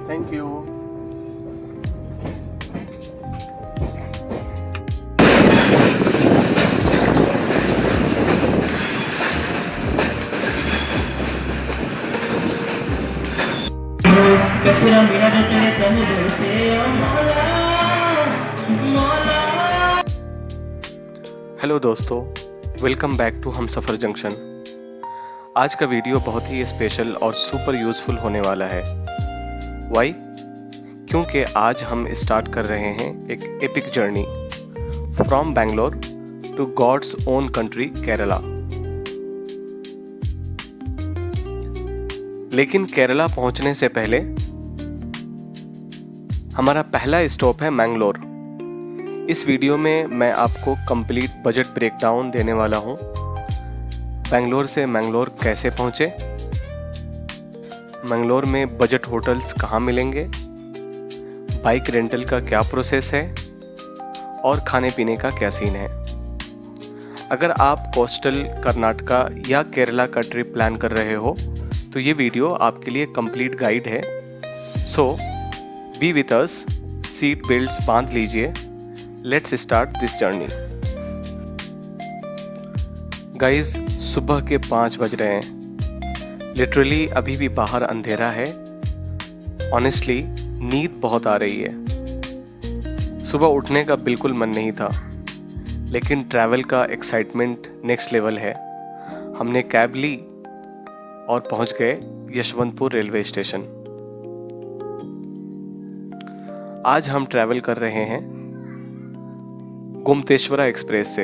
Thank you. Hello दोस्तों, welcome back to हम सफ़र junction. आज का वीडियो बहुत ही स्पेशल और सुपर यूज़फुल होने वाला है। वाई? क्योंकि आज हम स्टार्ट कर रहे हैं एक epic journey from Bangalore to God's own country Kerala. लेकिन केरला पहुंचने से पहले हमारा पहला स्टॉप है मैंगलोर। इस वीडियो में मैं आपको कंप्लीट बजट ब्रेकडाउन देने वाला हूं। बेंगलोर से मैंगलोर कैसे पहुंचे, मैंगलोर में बजट होटल्स कहां मिलेंगे, बाइक रेंटल का क्या प्रोसेस है और खाने पीने का क्या सीन है। अगर आप कोस्टल कर्नाटका या केरला का ट्रिप प्लान कर रहे हो तो ये वीडियो आपके लिए कंप्लीट गाइड है। So be with us, seat belts बांध लीजिए। Let's start this journey. Guys, सुबह के 5 बज रहे हैं। लिटरली अभी भी बाहर अंधेरा है। ऑनेस्टली नींद बहुत आ रही है। सुबह उठने का बिल्कुल मन नहीं था, लेकिन ट्रैवल का एक्साइटमेंट नेक्स्ट लेवल है। हमने कैब ली और पहुंच गए यशवंतपुर रेलवे स्टेशन। आज हम ट्रैवल कर रहे हैं गोमतेश्वरा एक्सप्रेस से।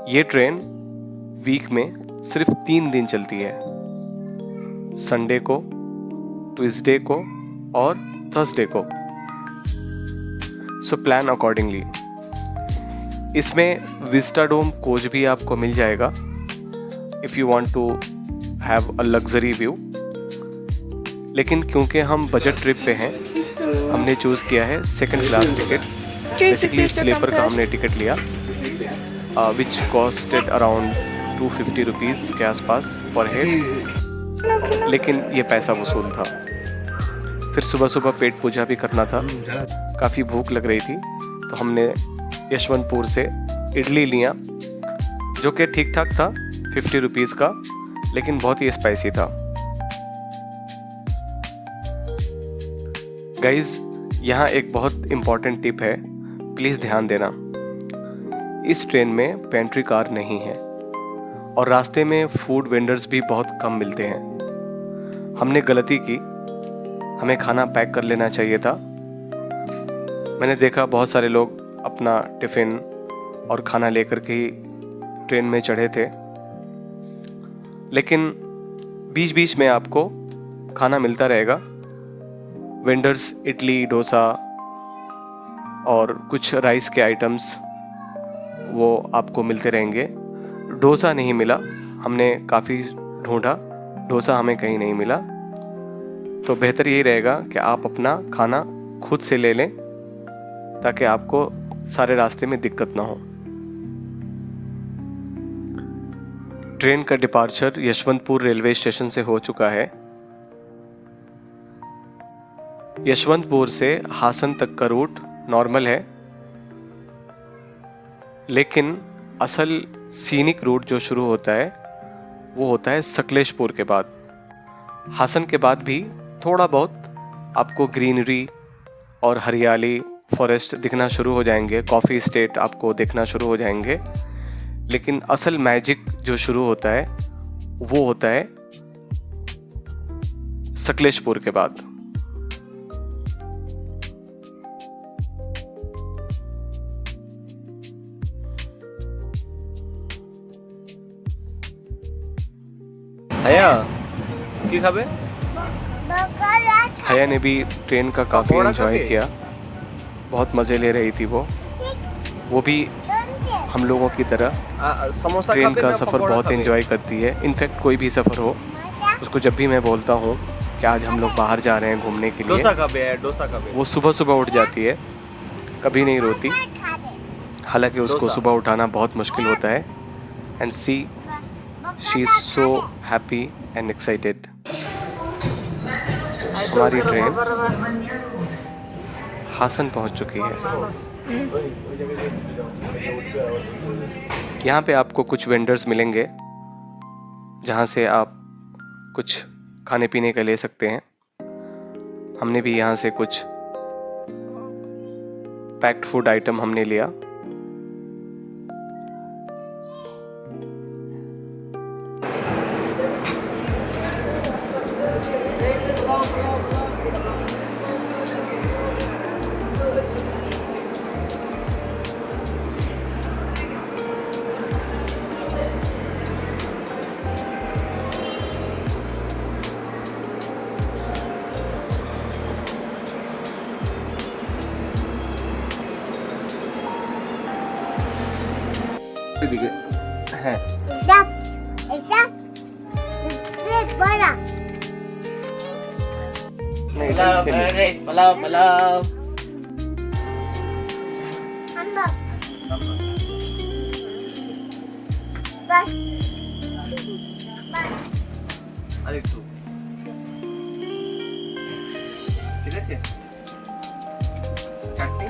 ये ट्रेन वीक में सिर्फ 3 दिन चलती है, संडे को, ट्यूसडे को और थर्सडे को। So plan accordingly. इसमें विस्टाडोम कोच भी आपको मिल जाएगा if you want to have a luxury view. लेकिन क्योंकि हम बजट ट्रिप पे हैं, हमने चूज़ किया है second class ticket. Basically sleeper का हमने टिकट लिया विच कॉस्टेड अराउंड 250 रुपीज़ के आसपास पर हेड। लेकिन ये पैसा वसूल था। फिर सुबह सुबह पेट पूजा भी करना था, काफ़ी भूख लग रही थी, तो हमने यशवंतपुर से इडली लिया जो कि ठीक ठाक था, 50 रुपीज़ का, लेकिन बहुत ही स्पाइसी था। गाइज, यहाँ एक बहुत इम्पॉर्टेंट टिप है, प्लीज़ ध्यान देना। इस ट्रेन में पेंट्री कार नहीं है और रास्ते में फूड वेंडर्स भी बहुत कम मिलते हैं। हमने गलती की, हमें खाना पैक कर लेना चाहिए था। मैंने देखा बहुत सारे लोग अपना टिफ़िन और खाना लेकर के ही ट्रेन में चढ़े थे, लेकिन बीच बीच में आपको खाना मिलता रहेगा। वेंडर्स इडली, डोसा और कुछ राइस के आइटम्स वो आपको मिलते रहेंगे। डोसा नहीं मिला, हमने काफ़ी ढूंढा, डोसा हमें कहीं नहीं मिला। तो बेहतर यही रहेगा कि आप अपना खाना खुद से ले लें ताकि आपको सारे रास्ते में दिक्कत ना हो। ट्रेन का डिपार्चर यशवंतपुर रेलवे स्टेशन से हो चुका है। यशवंतपुर से हासन तक का रूट नॉर्मल है, लेकिन असल सीनिक रूट जो शुरू होता है वो होता है सकलेशपुर के बाद। हासन के बाद भी थोड़ा बहुत आपको ग्रीनरी और हरियाली, फॉरेस्ट दिखना शुरू हो जाएंगे, कॉफ़ी स्टेट आपको देखना शुरू हो जाएंगे। लेकिन असल मैजिक जो शुरू होता है वो होता है सकलेशपुर के बाद। हया की खाबे? हया ने भी ट्रेन का काफ़ी एंजॉय किया, बहुत मज़े ले रही थी वो भी हम लोगों की तरह ट्रेन का सफ़र बहुत एंजॉय करती है। इनफैक्ट कोई भी सफ़र हो, उसको जब भी मैं बोलता हूँ कि आज हम लोग बाहर जा रहे हैं घूमने के लिए, वो सुबह सुबह उठ जाती है, कभी नहीं रोती। हालांकि उसको सुबह उठाना बहुत मुश्किल होता है। And see, she is so happy and excited. हमारी ट्रेन हासन पहुंच चुकी है। यहाँ पे आपको कुछ वेंडर्स मिलेंगे जहाँ से आप कुछ खाने पीने का ले सकते हैं। हमने भी यहाँ से कुछ पैक्ड फूड आइटम हमने लिया। है पुलाव पुलाव আরেকটু ঠিক আছে চাটনি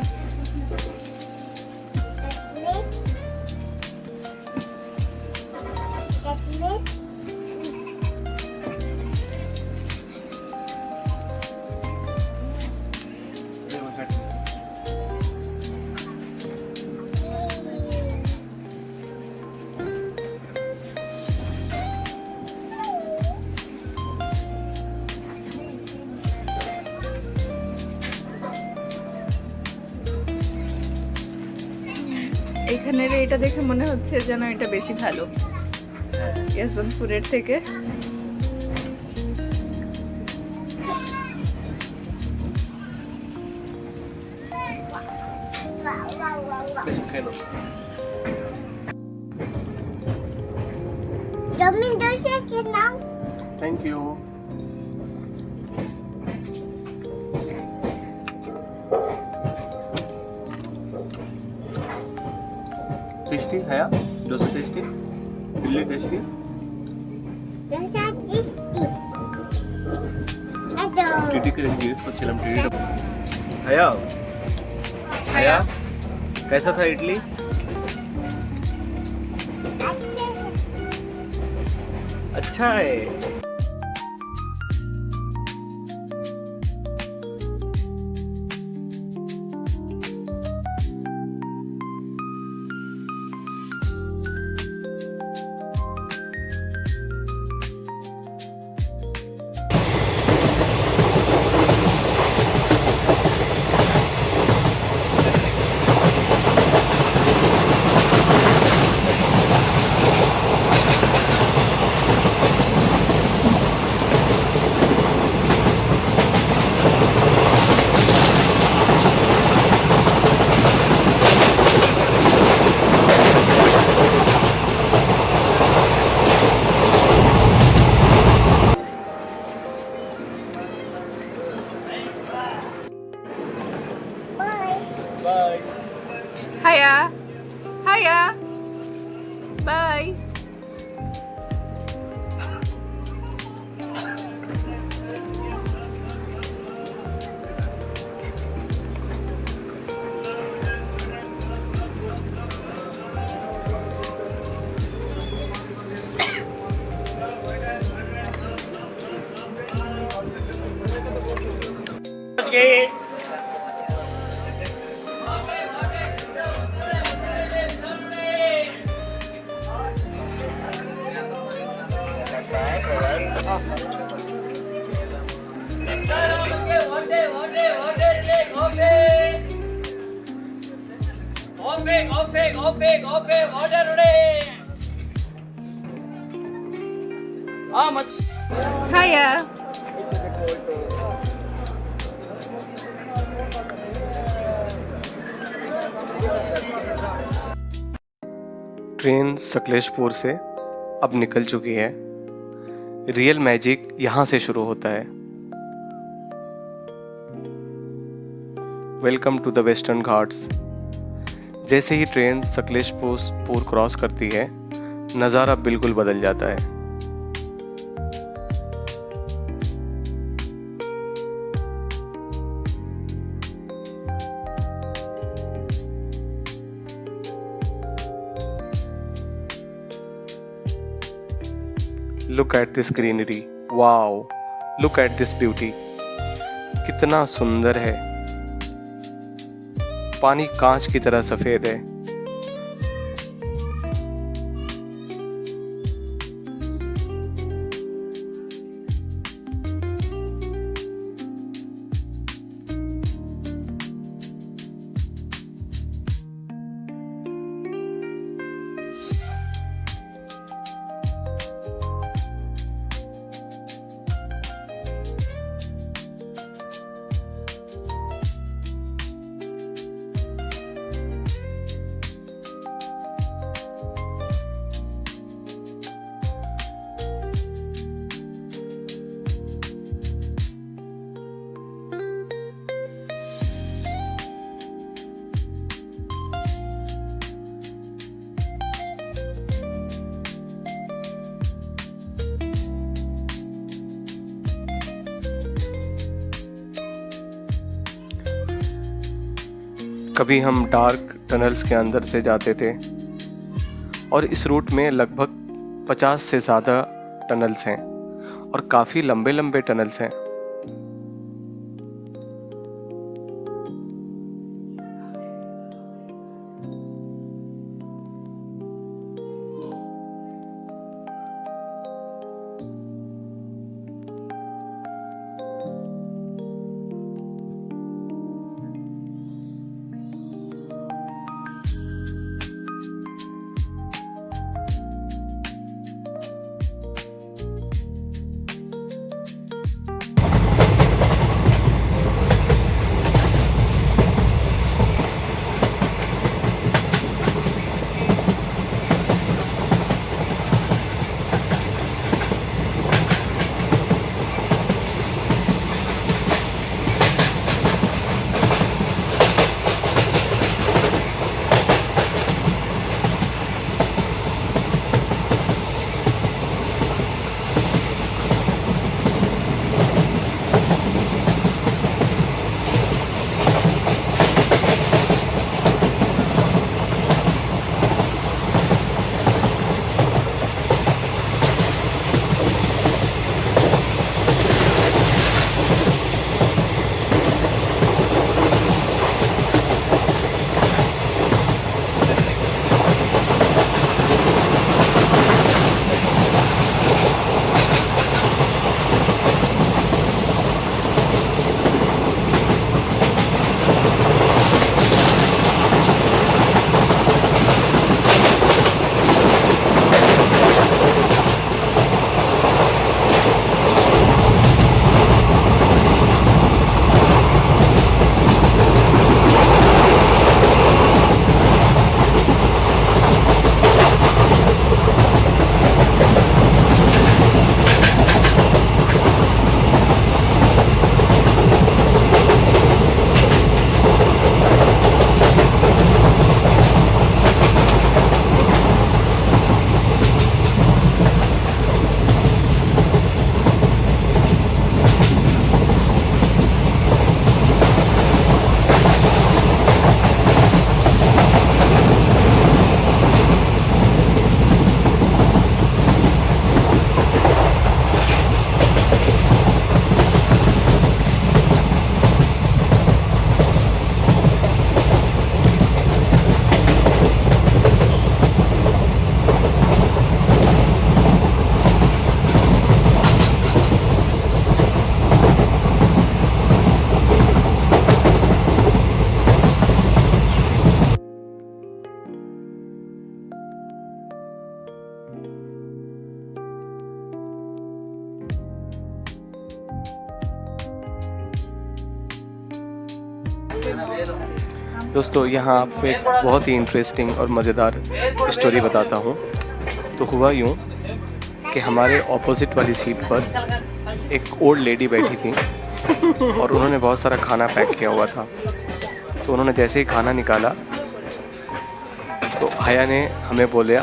এখানের এটা দেখে মনে হচ্ছে যেন এটা বেশি ভালো ইয়াসবন্তপুরের থেকে। Thank you. टेस्टी है dosa tasty idli tasty TT के यूज को हया हया कैसा था इडली? अच्छा है। Hiya. Hiya. Bye. Hiya. Train Sakleshpur से अब निकल चुकी है। रियल मैजिक यहाँ से शुरू होता है। Welcome to the Western Ghats. जैसे ही ट्रेन सकलेशपुर क्रॉस करती है, नज़ारा बिल्कुल बदल जाता है। Look at this greenery, wow, look at this beauty. कितना सुंदर है, पानी कांच की तरह सफेद है। कभी हम डार्क टनल्स के अंदर से जाते थे और इस रूट में लगभग 50 से ज़्यादा टनल्स हैं और काफ़ी लंबे लंबे टनल्स हैं। दोस्तों यहाँ आपको एक बहुत ही इंटरेस्टिंग और मज़ेदार स्टोरी बताता हूँ। तो हुआ यूँ कि हमारे ऑपोजिट वाली सीट पर एक ओल्ड लेडी बैठी थी और उन्होंने बहुत सारा खाना पैक किया हुआ था। तो उन्होंने जैसे ही खाना निकाला तो हया ने हमें बोला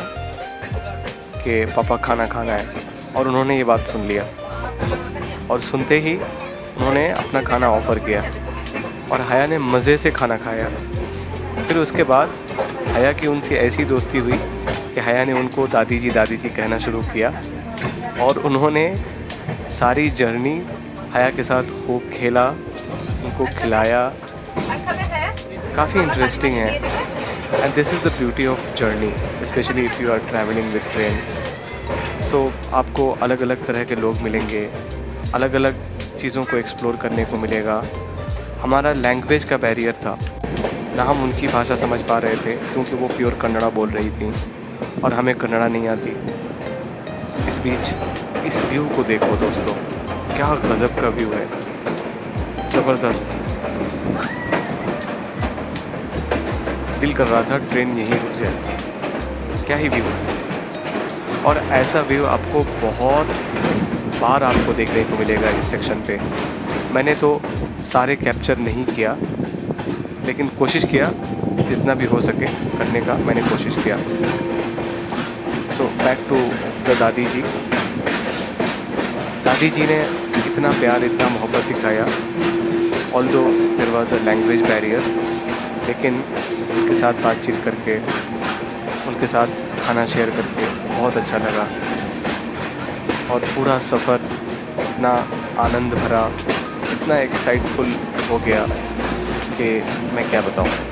कि पापा खाना खाना है, और उन्होंने ये बात सुन लिया और सुनते ही उन्होंने अपना खाना ऑफ़र किया और हया ने मज़े से खाना खाया। फिर उसके बाद हया की उनसे ऐसी दोस्ती हुई कि हया ने उनको दादी जी कहना शुरू किया और उन्होंने सारी जर्नी हया के साथ खूब खेला, उनको खिलाया, काफ़ी इंटरेस्टिंग है। And this is the beauty of journey, specially if you are travelling with train. So आपको अलग अलग तरह के लोग मिलेंगे, अलग अलग चीज़ों को एक्सप्लोर करने को मिलेगा। हमारा लैंग्वेज का बैरियर था, ना हम उनकी भाषा समझ पा रहे थे क्योंकि वो प्योर कन्नड़ा बोल रही थी और हमें कन्नड़ा नहीं आती। इस बीच इस व्यू को देखो दोस्तों, क्या गज़ब का व्यू है, ज़बरदस्त। दिल कर रहा था ट्रेन यहीं रुक जाए, क्या ही व्यू है। और ऐसा व्यू आपको बहुत बार आपको देखने को मिलेगा इस सेक्शन पे। मैंने तो सारे कैप्चर नहीं किया, लेकिन कोशिश किया जितना भी हो सके करने का, मैंने कोशिश किया। सो बैक टू द दादी जी। दादी जी ने इतना प्यार, इतना मोहब्बत दिखाया, although there was a language barrier, लेकिन उनके साथ बातचीत करके, उनके साथ खाना शेयर करके बहुत अच्छा लगा। और पूरा सफ़र इतना आनंद भरा, इतना एक्साइटफुल हो गया कि मैं क्या बताऊं।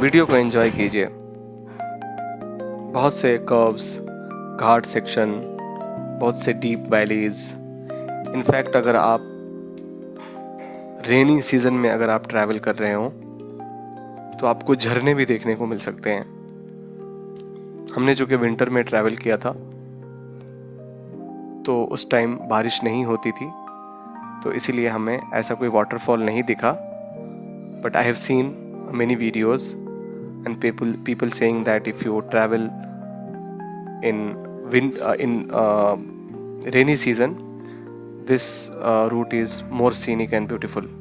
वीडियो को एंजॉय कीजिए। बहुत से कर्व्स, घाट सेक्शन, बहुत से डीप वैलीज। इनफैक्ट अगर आप रेनी सीज़न में अगर आप ट्रैवल कर रहे हो तो आपको झरने भी देखने को मिल सकते हैं। हमने जो कि विंटर में ट्रैवल किया था तो उस टाइम बारिश नहीं होती थी, तो इसीलिए हमें ऐसा कोई वाटरफॉल नहीं दिखा। But I have seen many videos and people saying that if you travel in rainy season, this route is more scenic and beautiful.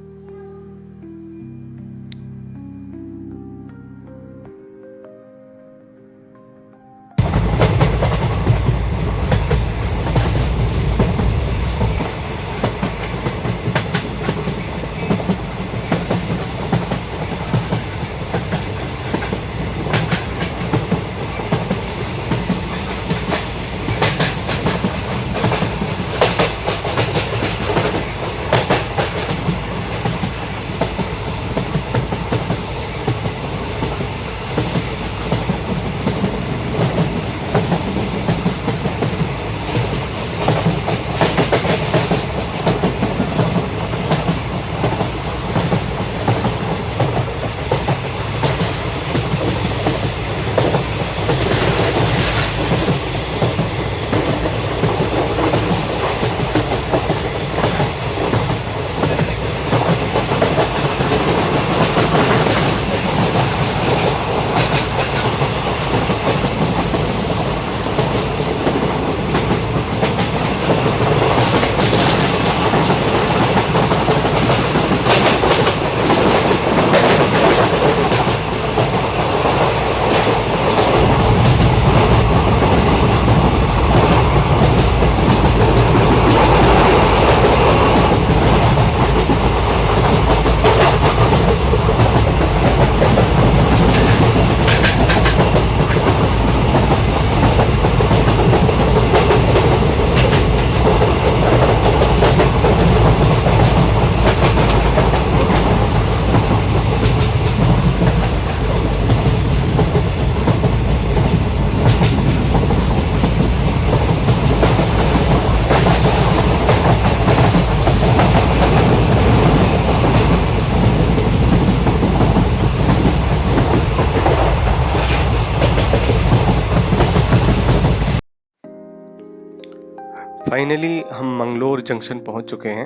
Finally हम मंगलोर जंक्शन पहुंच चुके हैं।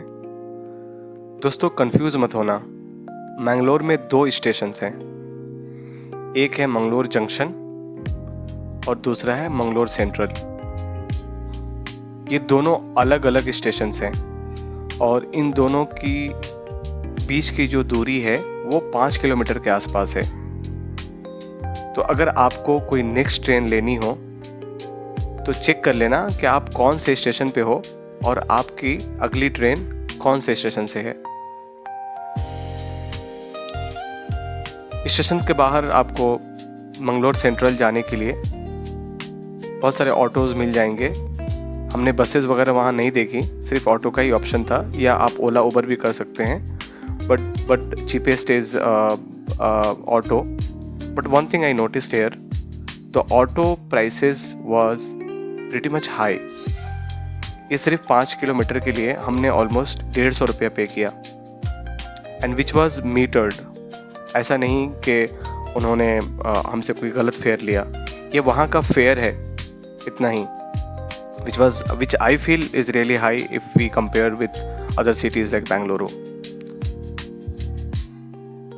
दोस्तों कंफ्यूज मत होना, मैंगलोर में 2 स्टेशंस हैं, एक है मंगलोर जंक्शन और दूसरा है मंगलोर सेंट्रल। ये दोनों अलग अलग स्टेशंस हैं और इन दोनों की बीच की जो दूरी है वो 5 किलोमीटर के आसपास है। तो अगर आपको कोई नेक्स्ट ट्रेन लेनी हो तो चेक कर लेना कि आप कौन से स्टेशन पे हो और आपकी अगली ट्रेन कौन से स्टेशन से है। स्टेशन के बाहर आपको मंगलोर सेंट्रल जाने के लिए बहुत सारे ऑटोज़ मिल जाएंगे। हमने बसेस वगैरह वहाँ नहीं देखी, सिर्फ ऑटो का ही ऑप्शन था, या आप ओला उबर भी कर सकते हैं, but cheapest is auto. But one thing I noticed here, the auto prices was pretty much high. ये सिर्फ 5 किलोमीटर के लिए हमने ऑलमोस्ट 150 रुपया पे किया, एंड विच वॉज मीटर्ड। ऐसा नहीं कि उन्होंने हमसे कोई गलत फेयर लिया, ये वहाँ का फेयर है इतना ही, which I feel is really high if we compare with other cities like Bengaluru.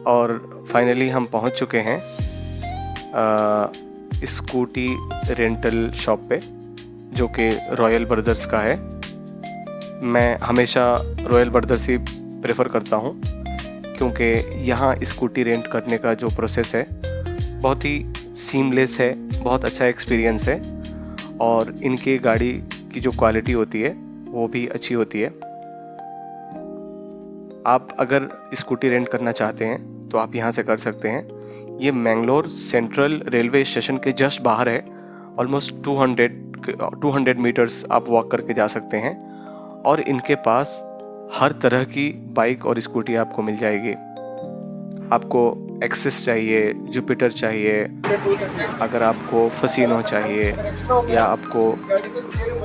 और फाइनली हम पहुँच चुके हैं स्कूटी रेंटल शॉप पे, जो कि रॉयल ब्रदर्स का है। मैं हमेशा रॉयल ब्रदर्स ही प्रेफर करता हूँ, क्योंकि यहाँ स्कूटी रेंट करने का जो प्रोसेस है बहुत ही सीमलेस है, बहुत अच्छा एक्सपीरियंस है, और इनके गाड़ी की जो क्वालिटी होती है वो भी अच्छी होती है। आप अगर स्कूटी रेंट करना चाहते हैं तो आप यहाँ से कर सकते हैं। ये मैंगलोर सेंट्रल रेलवे स्टेशन के जस्ट बाहर है, ऑलमोस्ट 200 मीटर्स आप वॉक करके जा सकते हैं, और इनके पास हर तरह की बाइक और स्कूटी आपको मिल जाएगी। आपको एक्सेस चाहिए, जुपिटर चाहिए, अगर आपको फसीनो चाहिए, या आपको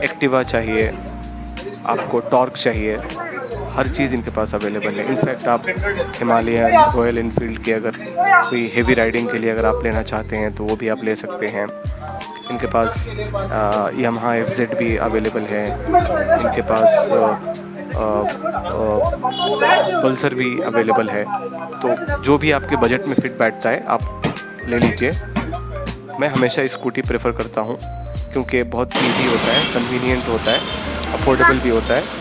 एक्टिवा चाहिए, आपको टॉर्क चाहिए, हर चीज़ इनके पास अवेलेबल है। इनफैक्ट आप हिमालयन, रॉयल इनफील्ड की अगर कोई हेवी राइडिंग के लिए अगर आप लेना चाहते हैं तो वो भी आप ले सकते हैं। इनके पास यामाहा FZ भी अवेलेबल है, इनके पास पल्सर भी अवेलेबल है। तो जो भी आपके बजट में फिट बैठता है आप ले लीजिए। मैं हमेशा स्कूटी प्रेफर करता हूँ क्योंकि बहुत इजी होता है, कन्वीनियंट होता है, अफोर्डेबल भी होता है,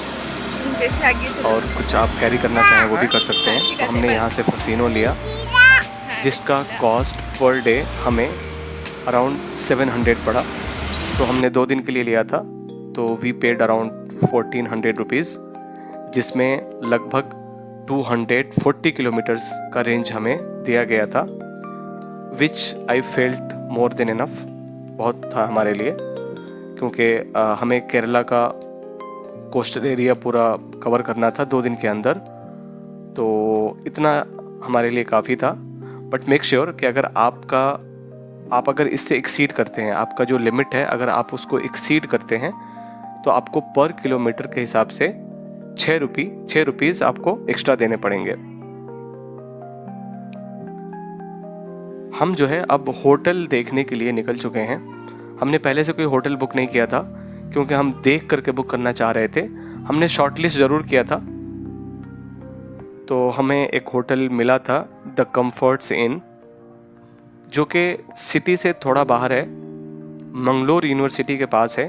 और कुछ आप कैरी करना चाहें वो भी कर सकते हैं। तो हमने यहाँ से फसीनो लिया, जिसका कॉस्ट पर डे हमें अराउंड 700 पड़ा। तो हमने 2 दिन के लिए लिया था, तो वी पेड अराउंड 1400 रुपीज़, जिसमें लगभग 240 किलोमीटर्स का रेंज हमें दिया गया था, which I felt more than enough. बहुत था हमारे लिए, क्योंकि हमें केरला का कोस्टल एरिया पूरा कवर करना था 2 दिन के अंदर, तो इतना हमारे लिए काफ़ी था। बट मेक श्योर कि अगर आप अगर इससे एक्सीड करते हैं, आपका जो लिमिट है अगर आप उसको एक्सीड करते हैं, तो आपको पर किलोमीटर के हिसाब से 6 रुपीज़ आपको एक्स्ट्रा देने पड़ेंगे। हम जो है अब होटल देखने के लिए निकल चुके हैं। हमने पहले से कोई होटल बुक नहीं किया था, क्योंकि हम देख करके बुक करना चाह रहे थे। हमने शॉर्टलिस्ट ज़रूर किया था, तो हमें एक होटल मिला था, द कंफर्ट्स इन, जो कि सिटी से थोड़ा बाहर है, मंगलोर यूनिवर्सिटी के पास है।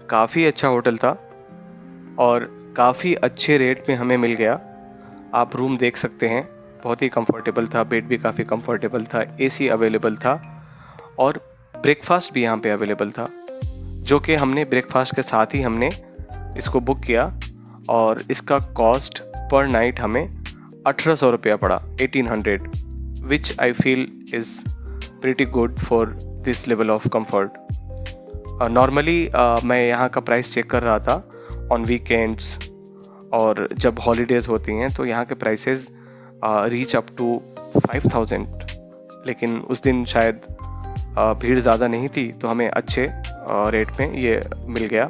काफ़ी अच्छा होटल था और काफ़ी अच्छे रेट में हमें मिल गया। आप रूम देख सकते हैं, बहुत ही कंफर्टेबल था, बेड भी काफ़ी कंफर्टेबल था, AC अवेलेबल था, और ब्रेकफास्ट भी यहाँ पे अवेलेबल था, जो कि हमने ब्रेकफास्ट के साथ ही हमने इसको बुक किया, और इसका कॉस्ट पर नाइट हमें 1800 रुपया पड़ा, 1800, which I feel is pretty good for this level of comfort. Normally मैं यहाँ का प्राइस चेक कर रहा था ऑन वीकेंड्स, और जब हॉलीडेज़ होती हैं तो यहाँ के प्राइसेस रीच अप टू 5000, लेकिन उस दिन शायद भीड़ ज़्यादा नहीं थी, तो हमें अच्छे रेट में ये मिल गया।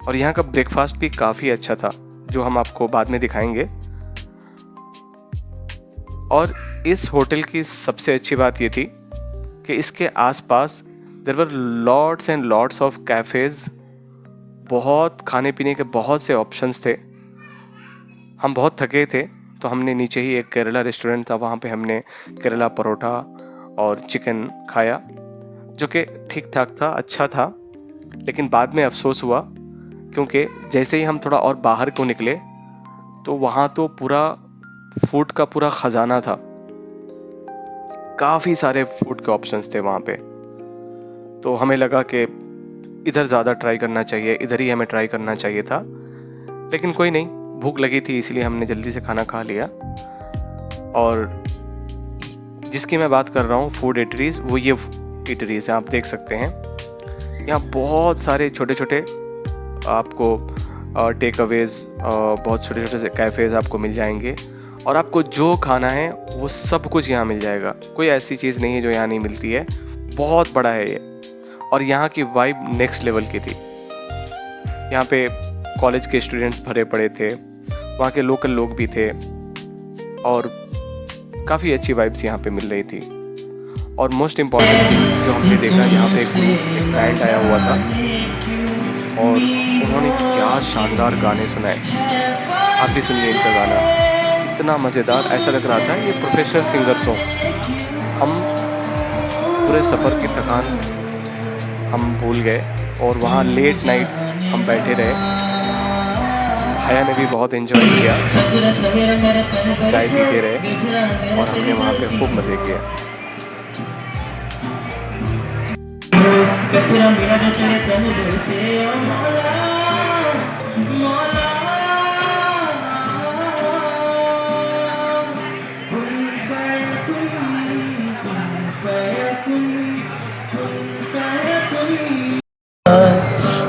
और यहाँ का ब्रेकफास्ट भी काफ़ी अच्छा था, जो हम आपको बाद में दिखाएंगे। और इस होटल की सबसे अच्छी बात ये थी कि इसके आसपास there were lots and lots of cafes बहुत खाने पीने के बहुत से ऑप्शंस थे। हम बहुत थके थे तो हमने नीचे ही एक केरला रेस्टोरेंट था, वहाँ पे हमने केरला परोठा और चिकन खाया, जो कि ठीक ठाक था, अच्छा था। लेकिन बाद में अफसोस हुआ क्योंकि जैसे ही हम थोड़ा और बाहर को निकले तो वहाँ तो पूरा फूड का पूरा ख़जाना था। काफ़ी सारे फूड के ऑप्शंस थे वहाँ पे। तो हमें लगा कि इधर ज़्यादा ट्राई करना चाहिए, इधर ही हमें ट्राई करना चाहिए था। लेकिन कोई नहीं, भूख लगी थी इसलिए हमने जल्दी से खाना खा लिया। और जिसकी मैं बात कर रहा हूँ फूड इटरीज़, वो ये इटरीज़ हैं, आप देख सकते हैं। यहाँ बहुत सारे छोटे छोटे आपको टेक अवेज़, बहुत छोटे छोटे से कैफ़ेज़ आपको मिल जाएंगे और आपको जो खाना है वो सब कुछ यहाँ मिल जाएगा। कोई ऐसी चीज़ नहीं है जो यहाँ नहीं मिलती है। बहुत बड़ा है ये, और यहाँ की वाइब नेक्स्ट लेवल की थी। यहाँ पे कॉलेज के स्टूडेंट्स भरे पड़े थे, वहाँ के लोकल लोग भी थे, और काफ़ी अच्छी वाइब्स यहाँ पे मिल रही थी। और मोस्ट इम्पॉर्टेंट जो हमने देखा, यहाँ पे एक बैंड आया हुआ था और उन्होंने क्या शानदार गाने सुनाए। आप भी सुनिए इनका गाना, इतना मज़ेदार, ऐसा लग रहा था ये प्रोफेशनल सिंगर्स हों। हम पूरे सफ़र की थकान हम भूल गए और वहाँ लेट नाइट हम बैठे रहे। हया ने भी बहुत एंजॉय किया, चाय पीते रहे और हमने वहाँ पे खूब मज़े किए।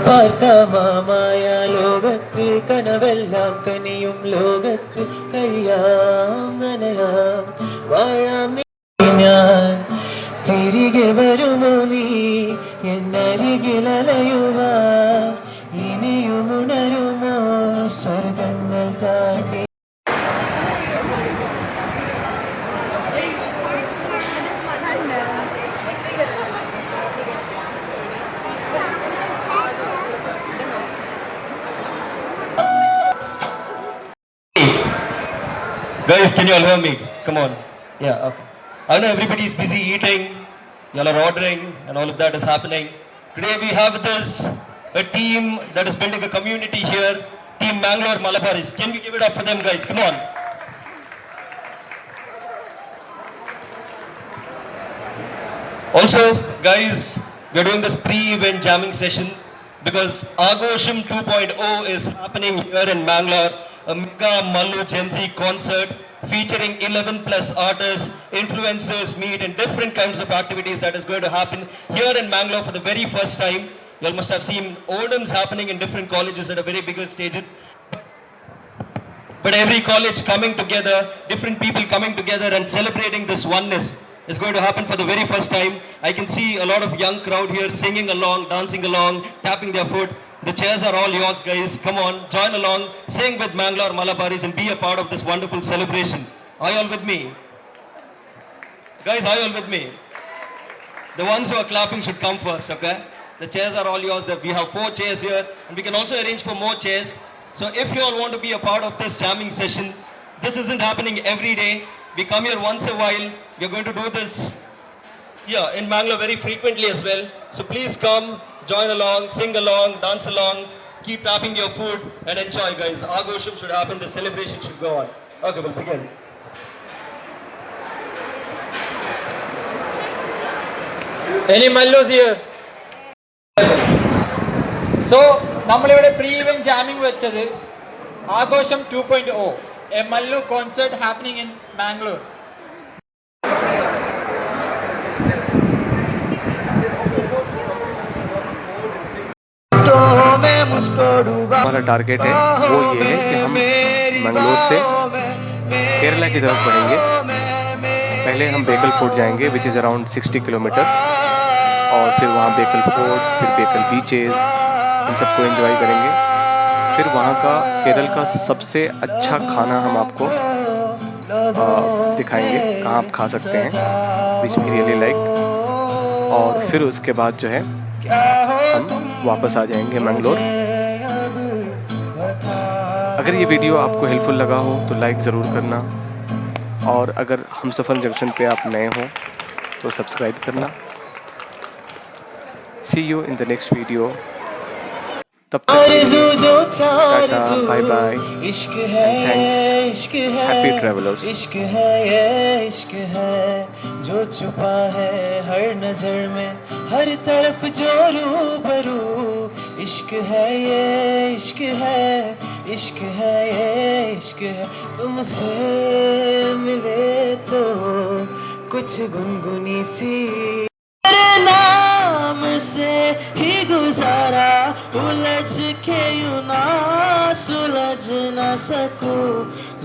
പാർക്കാമായ ലോകത്ത് കനവെല്ലാം കനിയും ലോകത്ത് കഴിയാം നനയാം വാഴാം നീ ഞാൻ തിരികെ വരുമോ നീ എന്നരികിലലയുവാൻ ഇനിയും ഉണരുമോ സ്വർഗങ്ങൾ താണ്ടി. Guys, can you all hear me? Come on. Yeah, okay. I know everybody is busy eating, y'all are ordering, and all of that is happening. Today we have with us a team that is building a community here, Team Mangalore Malabaris. Can we give it up for them, guys? Come on. Also, guys, we are doing this pre-event jamming session because Agosham 2.0 is happening here in Mangalore. A mega Mallu Gen Z concert featuring 11 plus artists, influencers meet, and different kinds of activities that is going to happen here in Mangalore for the very first time. You all must have seen Odams happening in different colleges at a very bigger stage. But every college coming together, different people coming together and celebrating this oneness is going to happen for the very first time. I can see a lot of young crowd here singing along, dancing along, tapping their foot. The chairs are all yours, guys. Come on, join along, sing with Mangalore Malabaris and be a part of this wonderful celebration. Are you all with me? Guys, are you all with me? The ones who are clapping should come first, okay? The chairs are all yours. We have 4 chairs here, and we can also arrange for more chairs. So if you all want to be a part of this jamming session, this isn't happening every day. We come here once a while. We are going to do this here in Mangalore very frequently as well. So please come, join along, sing along, dance along, keep tapping your food and enjoy, guys. Agosham should happen, the celebration should go on. Okay, we'll begin. Any Mallus here? So, നമ്മളിവിടെ pre event jamming വെച്ചത് ആഘോഷം 2.0, A Mallu concert happening in Mangalore. हमारा target है वो ये है कि हम मंगलोर से केरला की तरफ बढ़ेंगे। पहले हम बेकल फोर्ट जाएंगे विच इज़ अराउंड 60 किलोमीटर, और फिर वहाँ बेकल फोर्ट, फिर बेकल बीचेस, इन सबको एंजॉय करेंगे। फिर वहाँ का केरल का सबसे अच्छा खाना हम आपको दिखाएंगे, कहाँ आप खा सकते हैं, विच वी रियली लाइक। और फिर उसके बाद जो है हम वापस आ जाएंगे मंगलोर अगर ये वीडियो आपको हेल्पफुल लगा हो तो लाइक ज़रूर करना, और अगर हमसफ़र जंक्शन पे आप नए हो तो सब्सक्राइब करना। See you in the next video. तब तक के लिए टाटा, बाय बाय, इश्क and है thanks. इश्क है Happy travelers. इश्क है ये इश्क है जो छुपा है हर नजर में, हर तरफ जो रूबरू। इश्क है ये इश्क है इश्क है ये इश्क है। तुमसे मिले तो कुछ गुनगुनी सी तेरे नाम से ही गुजारा, उलझ के यूं ना सुलझ ना सकूं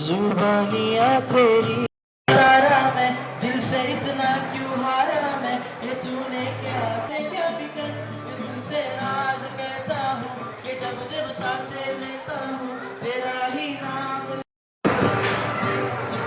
जुबानियां तेरी। तारा मैं दिल से इतना क्यों हारा मैं, ये तूने क्या फिकर, मैं तुमसे राज कहता हूँ कि जब जब सांसें